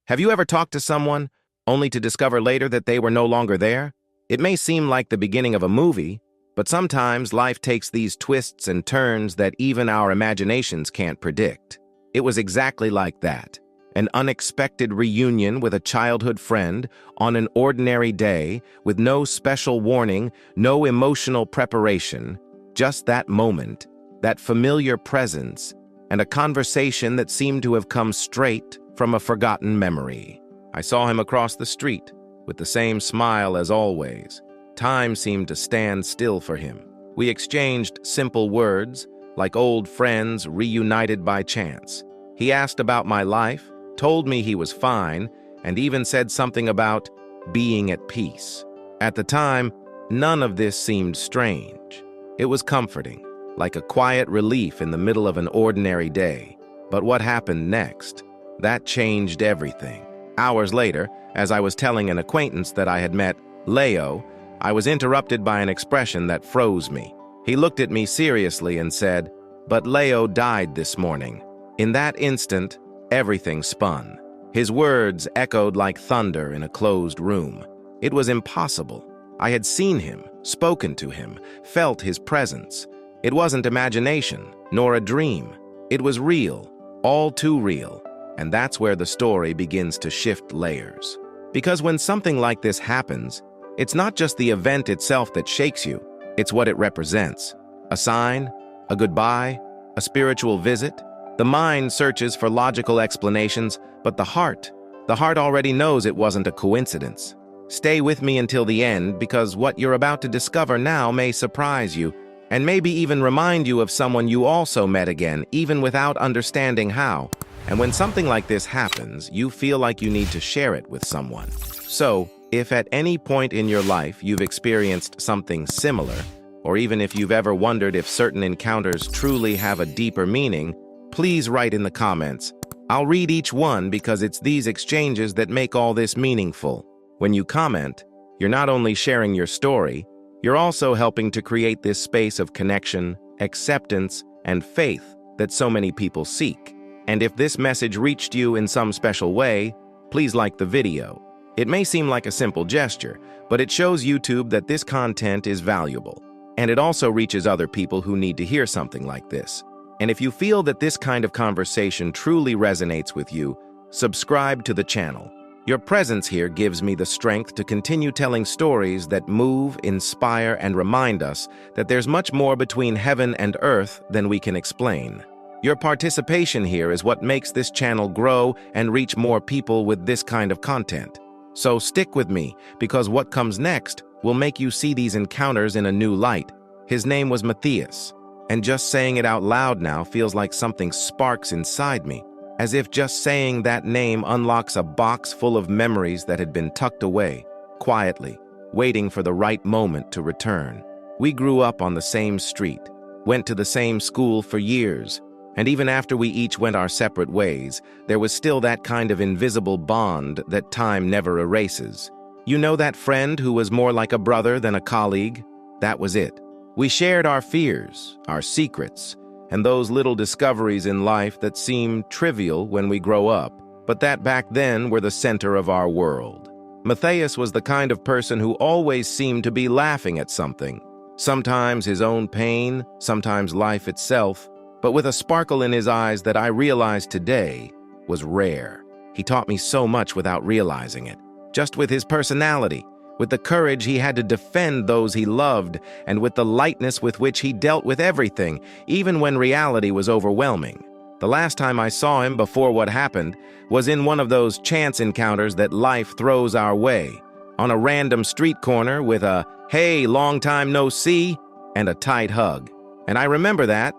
Have you ever talked to someone only to discover later that they were no longer there? It may seem like the beginning of a movie, but sometimes life takes these twists and turns that even our imaginations can't predict. It was exactly like that. An unexpected reunion with a childhood friend on an ordinary day with no special warning, no emotional preparation, just that moment, that familiar presence, and a conversation that seemed to have come straight from a forgotten memory. I saw him across the street, with the same smile as always. Time seemed to stand still for him. We exchanged simple words, like old friends reunited by chance. He asked about my life, told me he was fine, and even said something about being at peace. At the time, none of this seemed strange. It was comforting, like a quiet relief in the middle of an ordinary day. But what happened next? That changed everything. Hours later, as I was telling an acquaintance that I had met, Leo, I was interrupted by an expression that froze me. He looked at me seriously and said, "But Leo died this morning." In that instant, everything spun. His words echoed like thunder in a closed room. It was impossible. I had seen him, spoken to him, felt his presence. It wasn't imagination, nor a dream. It was real, all too real. And that's where the story begins to shift layers. Because when something like this happens, it's not just the event itself that shakes you, it's what it represents. A sign, a goodbye, a spiritual visit. The mind searches for logical explanations, but the heart already knows it wasn't a coincidence. Stay with me until the end, because what you're about to discover now may surprise you, and maybe even remind you of someone you also met again, even without understanding how. And when something like this happens, you feel like you need to share it with someone. So, if at any point in your life you've experienced something similar, or even if you've ever wondered if certain encounters truly have a deeper meaning, please write in the comments. I'll read each one because it's these exchanges that make all this meaningful. When you comment, you're not only sharing your story, you're also helping to create this space of connection, acceptance, and faith that so many people seek. And if this message reached you in some special way, please like the video. It may seem like a simple gesture, but it shows YouTube that this content is valuable. And it also reaches other people who need to hear something like this. And if you feel that this kind of conversation truly resonates with you, subscribe to the channel. Your presence here gives me the strength to continue telling stories that move, inspire, and remind us that there's much more between heaven and earth than we can explain. Your participation here is what makes this channel grow and reach more people with this kind of content. So stick with me, because what comes next will make you see these encounters in a new light. His name was Matthias, and just saying it out loud now feels like something sparks inside me, as if just saying that name unlocks a box full of memories that had been tucked away, quietly, waiting for the right moment to return. We grew up on the same street, went to the same school for years, and even after we each went our separate ways, there was still that kind of invisible bond that time never erases. You know that friend who was more like a brother than a colleague? That was it. We shared our fears, our secrets, and those little discoveries in life that seem trivial when we grow up, but that back then were the center of our world. Matthias was the kind of person who always seemed to be laughing at something. Sometimes his own pain, sometimes life itself, but with a sparkle in his eyes that I realized today was rare. He taught me so much without realizing it, just with his personality, with the courage he had to defend those he loved, and with the lightness with which he dealt with everything, even when reality was overwhelming. The last time I saw him before what happened was in one of those chance encounters that life throws our way, on a random street corner with a "Hey, long time no see," and a tight hug. And I remember that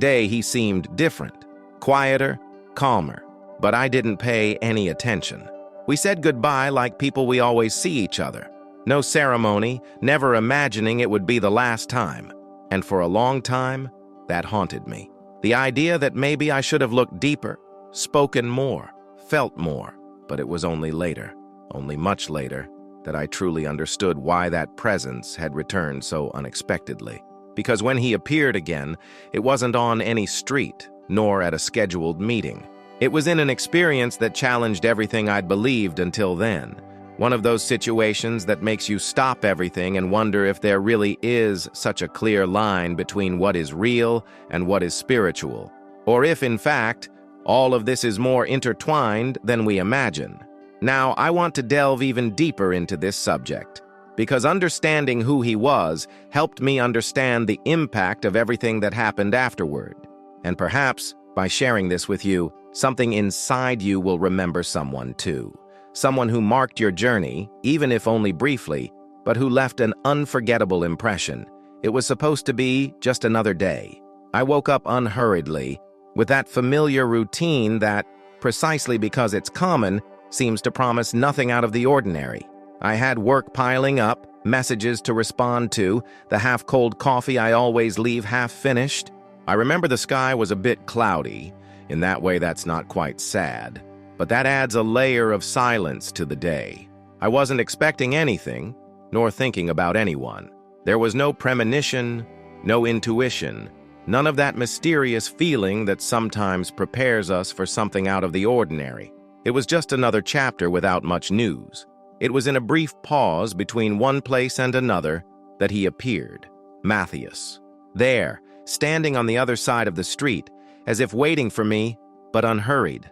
day he seemed different, quieter, calmer, but I didn't pay any attention. We said goodbye like people we always see each other. No ceremony, never imagining it would be the last time. And for a long time, that haunted me. The idea that maybe I should have looked deeper, spoken more, felt more. But it was only later, only much later, that I truly understood why that presence had returned so unexpectedly. Because when he appeared again, it wasn't on any street, nor at a scheduled meeting. It was in an experience that challenged everything I'd believed until then. One of those situations that makes you stop everything and wonder if there really is such a clear line between what is real and what is spiritual, or if, in fact, all of this is more intertwined than we imagine. Now, I want to delve even deeper into this subject, because understanding who he was helped me understand the impact of everything that happened afterward. And perhaps, by sharing this with you, something inside you will remember someone too. Someone who marked your journey, even if only briefly, but who left an unforgettable impression. It was supposed to be just another day. I woke up unhurriedly, with that familiar routine that, precisely because it's common, seems to promise nothing out of the ordinary. I had work piling up, messages to respond to, the half-cold coffee I always leave half-finished. I remember the sky was a bit cloudy. In that way, that's not quite sad. But that adds a layer of silence to the day. I wasn't expecting anything, nor thinking about anyone. There was no premonition, no intuition, none of that mysterious feeling that sometimes prepares us for something out of the ordinary. It was just another chapter without much news. It was in a brief pause between one place and another that he appeared, Matthias. There, standing on the other side of the street, as if waiting for me, but unhurried,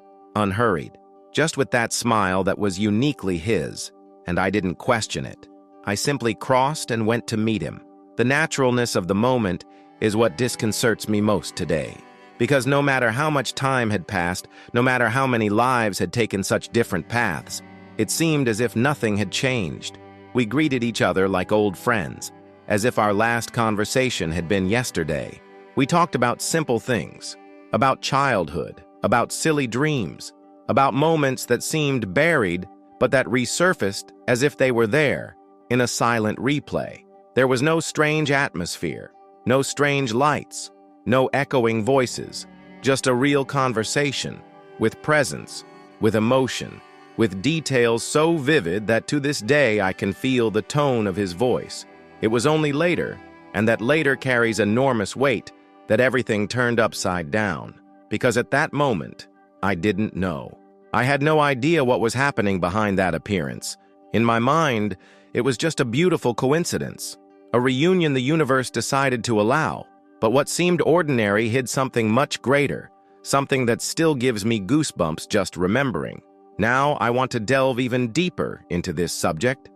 just with that smile that was uniquely his, and I didn't question it. I simply crossed and went to meet him. The naturalness of the moment is what disconcerts me most today, because no matter how much time had passed, no matter how many lives had taken such different paths, it seemed as if nothing had changed. We greeted each other like old friends, as if our last conversation had been yesterday. We talked about simple things, about childhood, about silly dreams, about moments that seemed buried but that resurfaced as if they were there, in a silent replay. There was no strange atmosphere, no strange lights, no echoing voices, just a real conversation, with presence, with emotion, with details so vivid that to this day I can feel the tone of his voice. It was only later, and that later carries enormous weight, that everything turned upside down. Because at that moment, I didn't know. I had no idea what was happening behind that appearance. In my mind, it was just a beautiful coincidence, a reunion the universe decided to allow. But what seemed ordinary hid something much greater, something that still gives me goosebumps just remembering. Now I want to delve even deeper into this subject,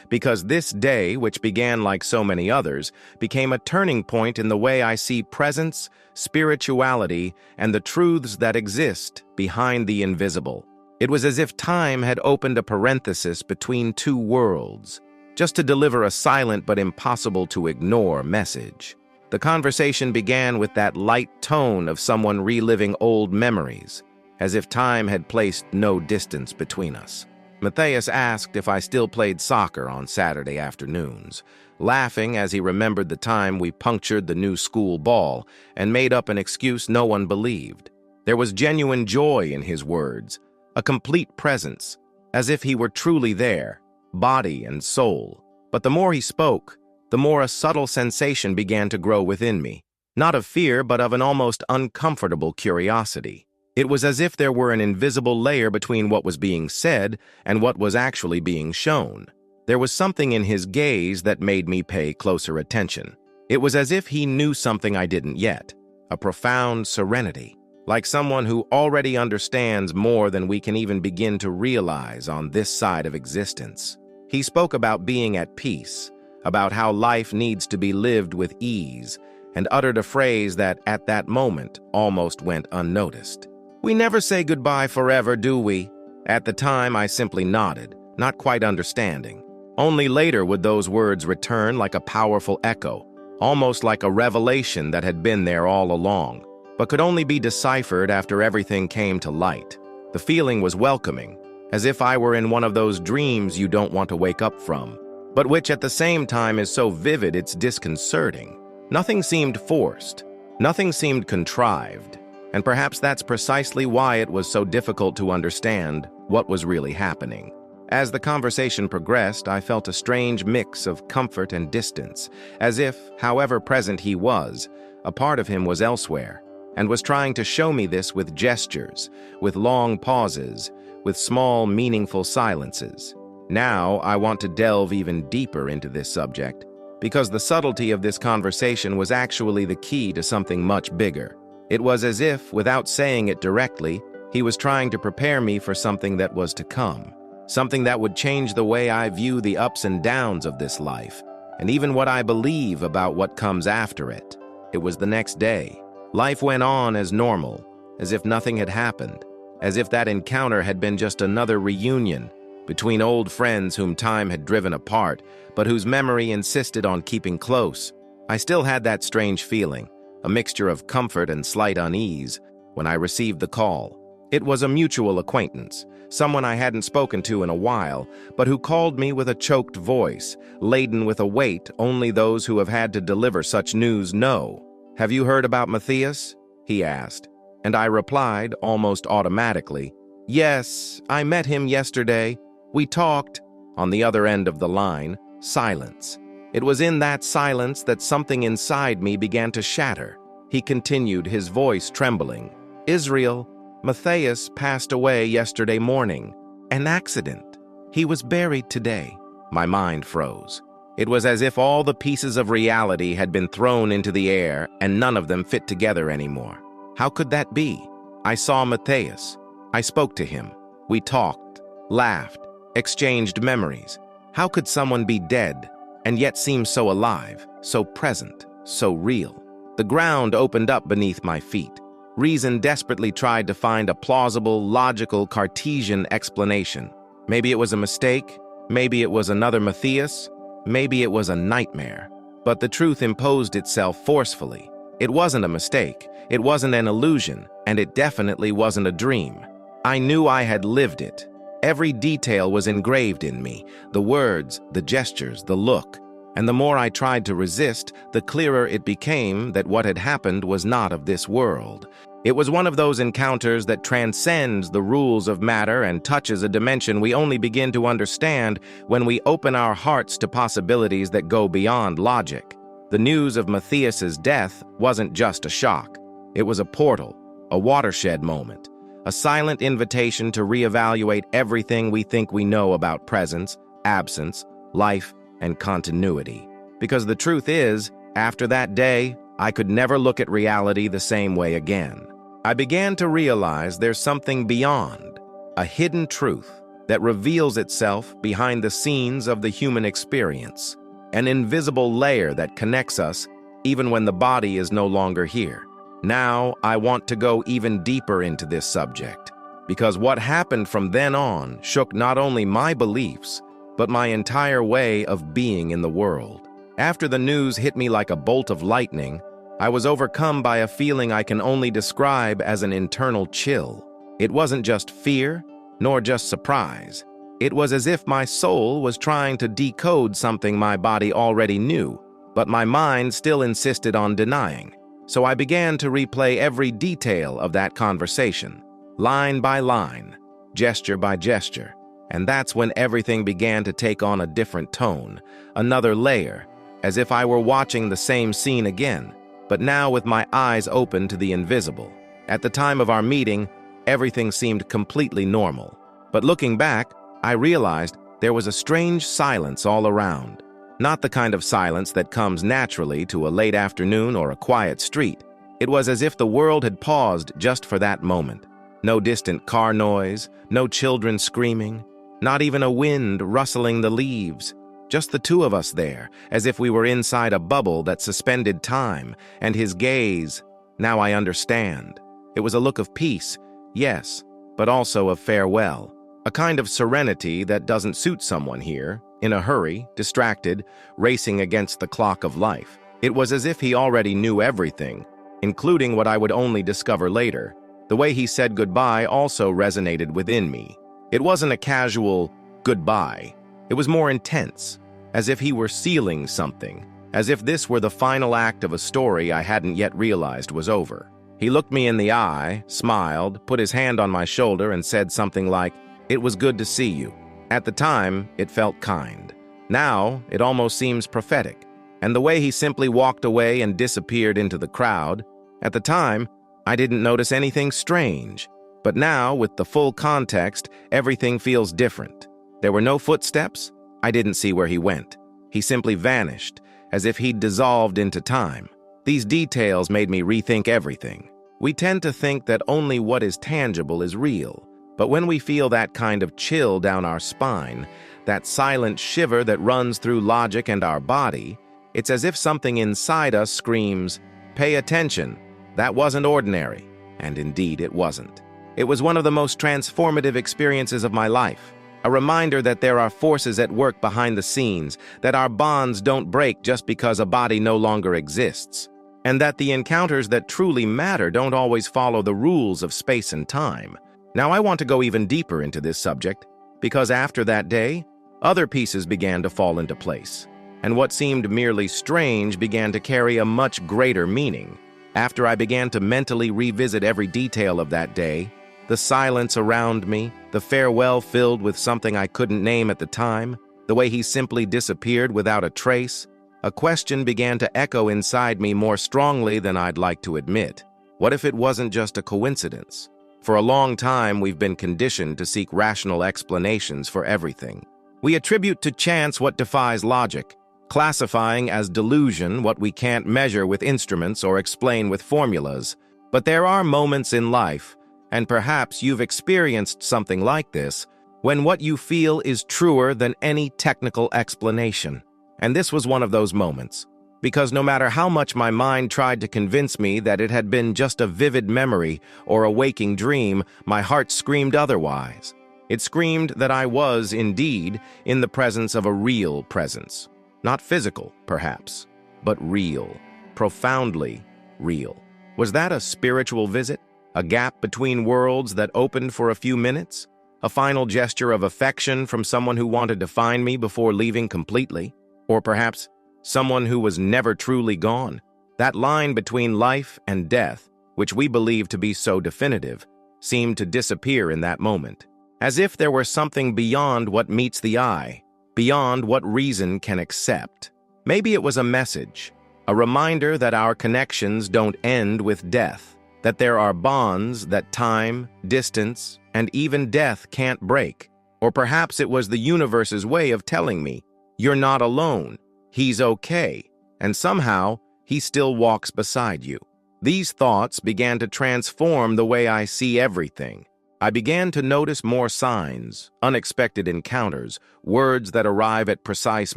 because this day, which began like so many others, became a turning point in the way I see presence, spirituality, and the truths that exist behind the invisible. It was as if time had opened a parenthesis between two worlds, just to deliver a silent but impossible to ignore message. The conversation began with that light tone of someone reliving old memories, as if time had placed no distance between us. Matthias asked if I still played soccer on Saturday afternoons, laughing as he remembered the time we punctured the new school ball and made up an excuse no one believed. There was genuine joy in his words, a complete presence, as if he were truly there, body and soul. But the more he spoke, the more a subtle sensation began to grow within me, not of fear but of an almost uncomfortable curiosity. It was as if there were an invisible layer between what was being said and what was actually being shown. There was something in his gaze that made me pay closer attention. It was as if he knew something I didn't yet, a profound serenity, like someone who already understands more than we can even begin to realize on this side of existence. He spoke about being at peace, about how life needs to be lived with ease, and uttered a phrase that, at that moment, almost went unnoticed. "We never say goodbye forever, do we?" At the time, I simply nodded, not quite understanding. Only later would those words return like a powerful echo, almost like a revelation that had been there all along, but could only be deciphered after everything came to light. The feeling was welcoming, as if I were in one of those dreams you don't want to wake up from, but which at the same time is so vivid it's disconcerting. Nothing seemed forced, nothing seemed contrived, and perhaps that's precisely why it was so difficult to understand what was really happening. As the conversation progressed, I felt a strange mix of comfort and distance, as if, however present he was, a part of him was elsewhere, and was trying to show me this with gestures, with long pauses, with small, meaningful silences. Now, I want to delve even deeper into this subject, because the subtlety of this conversation was actually the key to something much bigger. It was as if, without saying it directly, he was trying to prepare me for something that was to come, something that would change the way I view the ups and downs of this life, and even what I believe about what comes after it. It was the next day. Life went on as normal, as if nothing had happened, as if that encounter had been just another reunion between old friends whom time had driven apart, but whose memory insisted on keeping close. I still had that strange feeling, a mixture of comfort and slight unease, when I received the call. It was a mutual acquaintance, someone I hadn't spoken to in a while, but who called me with a choked voice, laden with a weight only those who have had to deliver such news know. "Have you heard about Matthias?" he asked, and I replied almost automatically, "Yes, I met him yesterday. We talked." On the other end of the line, silence. It was in that silence that something inside me began to shatter. He continued, his voice trembling. "Israel, Matthias passed away yesterday morning. An accident. He was buried today." My mind froze. It was as if all the pieces of reality had been thrown into the air and none of them fit together anymore. How could that be? I saw Matthias. I spoke to him. We talked, laughed, exchanged memories. How could someone be dead and yet seem so alive, so present, so real? The ground opened up beneath my feet. Reason desperately tried to find a plausible, logical, Cartesian explanation. Maybe it was a mistake, maybe it was another Matthias, maybe it was a nightmare. But the truth imposed itself forcefully. It wasn't a mistake, it wasn't an illusion, and it definitely wasn't a dream. I knew I had lived it. Every detail was engraved in me, the words, the gestures, the look. And the more I tried to resist, the clearer it became that what had happened was not of this world. It was one of those encounters that transcends the rules of matter and touches a dimension we only begin to understand when we open our hearts to possibilities that go beyond logic. The news of Matthias's death wasn't just a shock. It was a portal, a watershed moment, a silent invitation to reevaluate everything we think we know about presence, absence, life, and continuity. Because the truth is, after that day, I could never look at reality the same way again. I began to realize there's something beyond, a hidden truth that reveals itself behind the scenes of the human experience, an invisible layer that connects us even when the body is no longer here. Now, I want to go even deeper into this subject, because what happened from then on shook not only my beliefs, but my entire way of being in the world. After the news hit me like a bolt of lightning, I was overcome by a feeling I can only describe as an internal chill. It wasn't just fear, nor just surprise. It was as if my soul was trying to decode something my body already knew, but my mind still insisted on denying. So I began to replay every detail of that conversation, line by line, gesture by gesture. And that's when everything began to take on a different tone, another layer, as if I were watching the same scene again, but now with my eyes open to the invisible. At the time of our meeting, everything seemed completely normal. But looking back, I realized there was a strange silence all around. Not the kind of silence that comes naturally to a late afternoon or a quiet street. It was as if the world had paused just for that moment. No distant car noise, no children screaming, not even a wind rustling the leaves. Just the two of us there, as if we were inside a bubble that suspended time, and his gaze, now I understand. It was a look of peace, yes, but also of farewell. A kind of serenity that doesn't suit someone here, in a hurry, distracted, racing against the clock of life. It was as if he already knew everything, including what I would only discover later. The way he said goodbye also resonated within me. It wasn't a casual goodbye. It was more intense, as if he were sealing something, as if this were the final act of a story I hadn't yet realized was over. He looked me in the eye, smiled, put his hand on my shoulder, and said something like, "It was good to see you." At the time, it felt kind. Now, it almost seems prophetic. And the way he simply walked away and disappeared into the crowd, at the time, I didn't notice anything strange. But now, with the full context, everything feels different. There were no footsteps. I didn't see where he went. He simply vanished, as if he'd dissolved into time. These details made me rethink everything. We tend to think that only what is tangible is real. But when we feel that kind of chill down our spine, that silent shiver that runs through logic and our body, it's as if something inside us screams, "Pay attention, that wasn't ordinary." And indeed it wasn't. It was one of the most transformative experiences of my life. A reminder that there are forces at work behind the scenes, that our bonds don't break just because a body no longer exists, and that the encounters that truly matter don't always follow the rules of space and time. Now I want to go even deeper into this subject, because after that day, other pieces began to fall into place, and what seemed merely strange began to carry a much greater meaning. After I began to mentally revisit every detail of that day, the silence around me, the farewell filled with something I couldn't name at the time, the way he simply disappeared without a trace, a question began to echo inside me more strongly than I'd like to admit. What if it wasn't just a coincidence? For a long time, we've been conditioned to seek rational explanations for everything. We attribute to chance what defies logic, classifying as delusion what we can't measure with instruments or explain with formulas. But there are moments in life, and perhaps you've experienced something like this, when what you feel is truer than any technical explanation. And this was one of those moments, because no matter how much my mind tried to convince me that it had been just a vivid memory or a waking dream, my heart screamed otherwise. It screamed that I was, indeed, in the presence of a real presence. Not physical, perhaps, but real, profoundly real. Was that a spiritual visit? A gap between worlds that opened for a few minutes? A final gesture of affection from someone who wanted to find me before leaving completely? Or perhaps someone who was never truly gone? That line between life and death, which we believe to be so definitive, seemed to disappear in that moment, as if there were something beyond what meets the eye, beyond what reason can accept. Maybe it was a message, a reminder that our connections don't end with death, that there are bonds that time, distance, and even death can't break. Or perhaps it was the universe's way of telling me, you're not alone, he's okay, and somehow he still walks beside you. These thoughts began to transform the way I see everything. I began to notice more signs, unexpected encounters, words that arrive at precise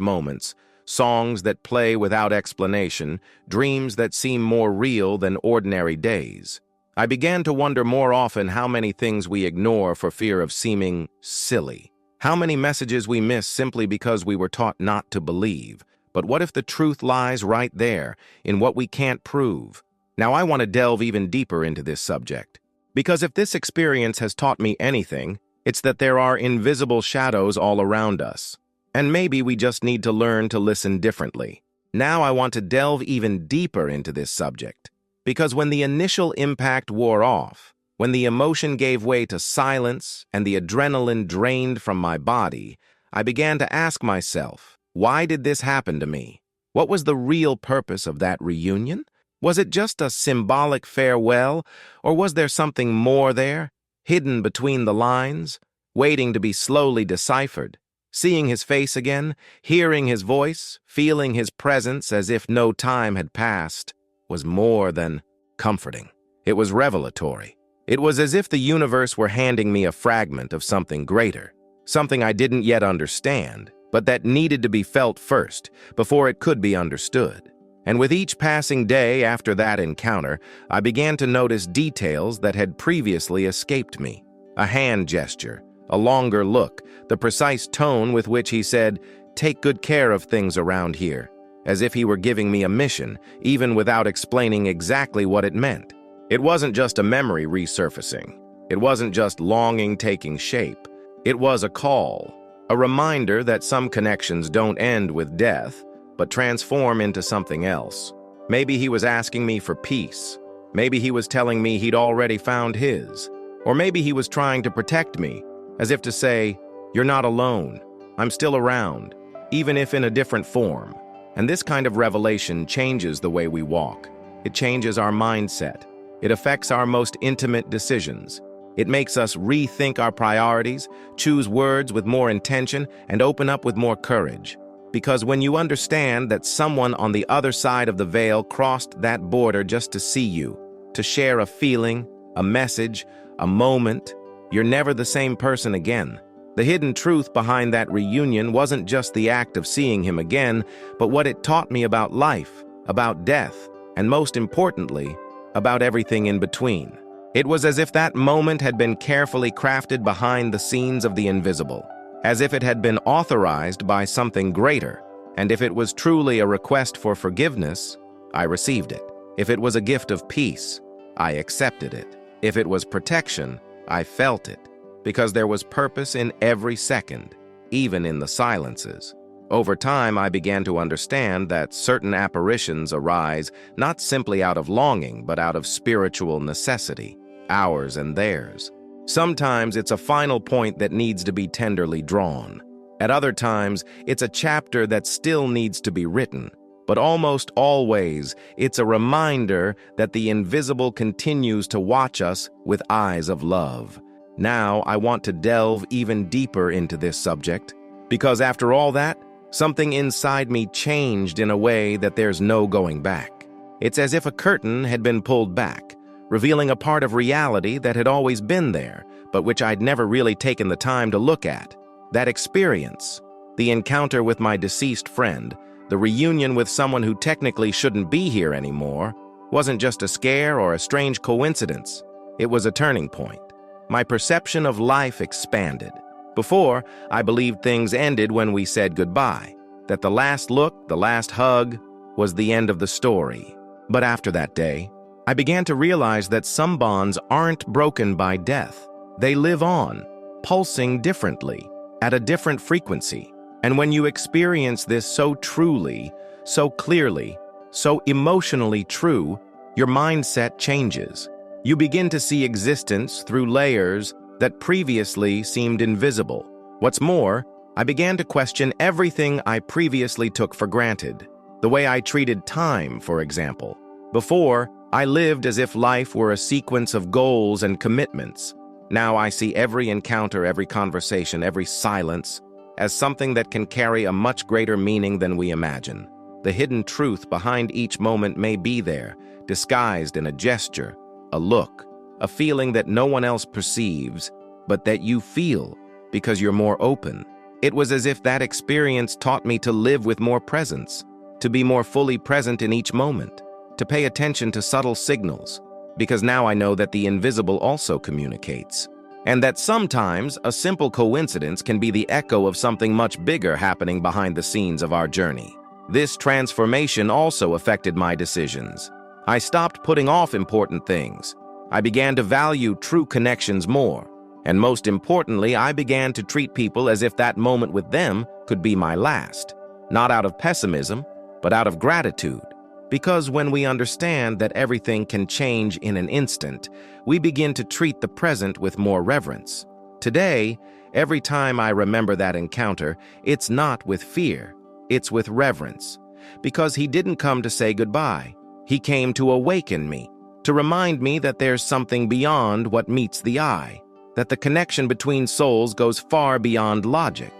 moments, songs that play without explanation, dreams that seem more real than ordinary days. I began to wonder more often how many things we ignore for fear of seeming silly. How many messages we miss simply because we were taught not to believe. But what if the truth lies right there, in what we can't prove? Now I want to delve even deeper into this subject. Because if this experience has taught me anything, it's that there are invisible shadows all around us. And maybe we just need to learn to listen differently. Now I want to delve even deeper into this subject. Because when the initial impact wore off, when the emotion gave way to silence and the adrenaline drained from my body, I began to ask myself, why did this happen to me? What was the real purpose of that reunion? Was it just a symbolic farewell, or was there something more there, hidden between the lines, waiting to be slowly deciphered? Seeing his face again, hearing his voice, feeling his presence as if no time had passed, was more than comforting. It was revelatory. It was as if the universe were handing me a fragment of something greater, something I didn't yet understand, but that needed to be felt first, before it could be understood. And with each passing day after that encounter, I began to notice details that had previously escaped me. A hand gesture, a longer look, the precise tone with which he said, "Take good care of things around here," as if he were giving me a mission, even without explaining exactly what it meant. It wasn't just a memory resurfacing. It wasn't just longing taking shape. It was a call, a reminder that some connections don't end with death, but transform into something else. Maybe he was asking me for peace. Maybe he was telling me he'd already found his. Or maybe he was trying to protect me, as if to say, "You're not alone. I'm still around, even if in a different form." And this kind of revelation changes the way we walk. It changes our mindset. It affects our most intimate decisions. It makes us rethink our priorities, choose words with more intention, and open up with more courage. Because when you understand that someone on the other side of the veil crossed that border just to see you, to share a feeling, a message, a moment, you're never the same person again. The hidden truth behind that reunion wasn't just the act of seeing him again, but what it taught me about life, about death, and most importantly, about everything in between. It was as if that moment had been carefully crafted behind the scenes of the invisible, as if it had been authorized by something greater, and if it was truly a request for forgiveness, I received it. If it was a gift of peace, I accepted it. If it was protection, I felt it, because there was purpose in every second, even in the silences. Over time, I began to understand that certain apparitions arise not simply out of longing, but out of spiritual necessity, ours and theirs. Sometimes it's a final point that needs to be tenderly drawn. At other times, it's a chapter that still needs to be written. But almost always, it's a reminder that the invisible continues to watch us with eyes of love. Now, I want to delve even deeper into this subject, because after all that, something inside me changed in a way that there's no going back. It's as if a curtain had been pulled back, revealing a part of reality that had always been there, but which I'd never really taken the time to look at. That experience, the encounter with my deceased friend, the reunion with someone who technically shouldn't be here anymore, wasn't just a scare or a strange coincidence. It was a turning point. My perception of life expanded. Before, I believed things ended when we said goodbye, that the last look, the last hug, was the end of the story. But after that day, I began to realize that some bonds aren't broken by death. They live on, pulsing differently, at a different frequency. And when you experience this so truly, so clearly, so emotionally true, your mindset changes. You begin to see existence through layers that previously seemed invisible. What's more, I began to question everything I previously took for granted. The way I treated time, for example. Before, I lived as if life were a sequence of goals and commitments. Now I see every encounter, every conversation, every silence as something that can carry a much greater meaning than we imagine. The hidden truth behind each moment may be there, disguised in a gesture, a look, a feeling that no one else perceives, but that you feel because you're more open. It was as if that experience taught me to live with more presence, to be more fully present in each moment, to pay attention to subtle signals, because now I know that the invisible also communicates, and that sometimes a simple coincidence can be the echo of something much bigger happening behind the scenes of our journey. This transformation also affected my decisions. I stopped putting off important things. I began to value true connections more. And most importantly, I began to treat people as if that moment with them could be my last. Not out of pessimism, but out of gratitude. Because when we understand that everything can change in an instant, we begin to treat the present with more reverence. Today, every time I remember that encounter, it's not with fear, it's with reverence. Because he didn't come to say goodbye. He came to awaken me, to remind me that there's something beyond what meets the eye, that the connection between souls goes far beyond logic,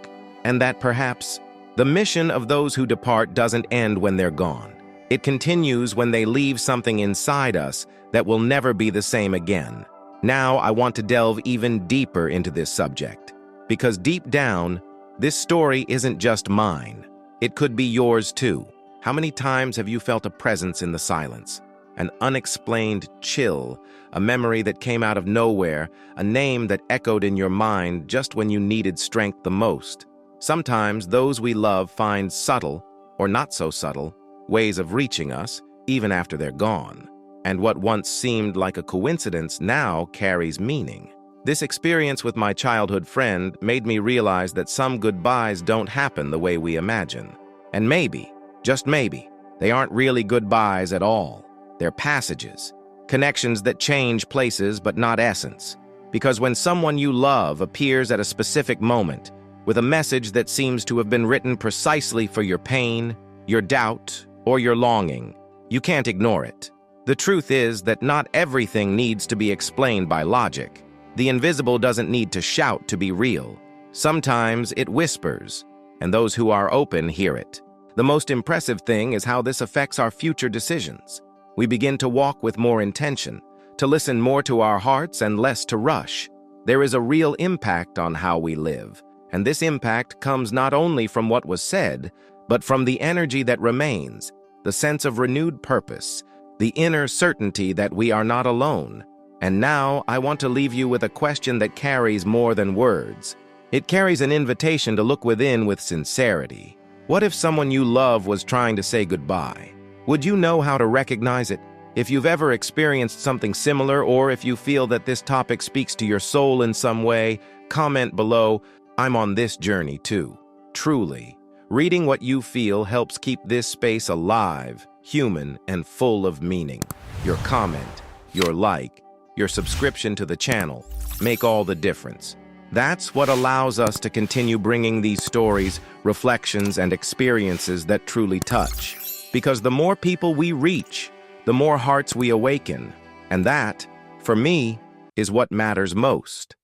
and that perhaps the mission of those who depart doesn't end when they're gone. It continues when they leave something inside us that will never be the same again. Now I want to delve even deeper into this subject, because deep down, this story isn't just mine. It could be yours too. How many times have you felt a presence in the silence? An unexplained chill, a memory that came out of nowhere, a name that echoed in your mind just when you needed strength the most. Sometimes those we love find subtle, or not so subtle, ways of reaching us, even after they're gone. And what once seemed like a coincidence now carries meaning. This experience with my childhood friend made me realize that some goodbyes don't happen the way we imagine. And maybe, just maybe, they aren't really goodbyes at all. They're passages, connections that change places but not essence. Because when someone you love appears at a specific moment, with a message that seems to have been written precisely for your pain, your doubt, or your longing, you can't ignore it. The truth is that not everything needs to be explained by logic. The invisible doesn't need to shout to be real. Sometimes it whispers, and those who are open hear it. The most impressive thing is how this affects our future decisions. We begin to walk with more intention, to listen more to our hearts and less to rush. There is a real impact on how we live, and this impact comes not only from what was said, but from the energy that remains, the sense of renewed purpose, the inner certainty that we are not alone. And now I want to leave you with a question that carries more than words. It carries an invitation to look within with sincerity. What if someone you love was trying to say goodbye? Would you know how to recognize it? If you've ever experienced something similar, or if you feel that this topic speaks to your soul in some way, comment below. I'm on this journey too. Truly, reading what you feel helps keep this space alive, human, and full of meaning. Your comment, your like, your subscription to the channel make all the difference. That's what allows us to continue bringing these stories, reflections, and experiences that truly touch. Because the more people we reach, the more hearts we awaken. And that, for me, is what matters most.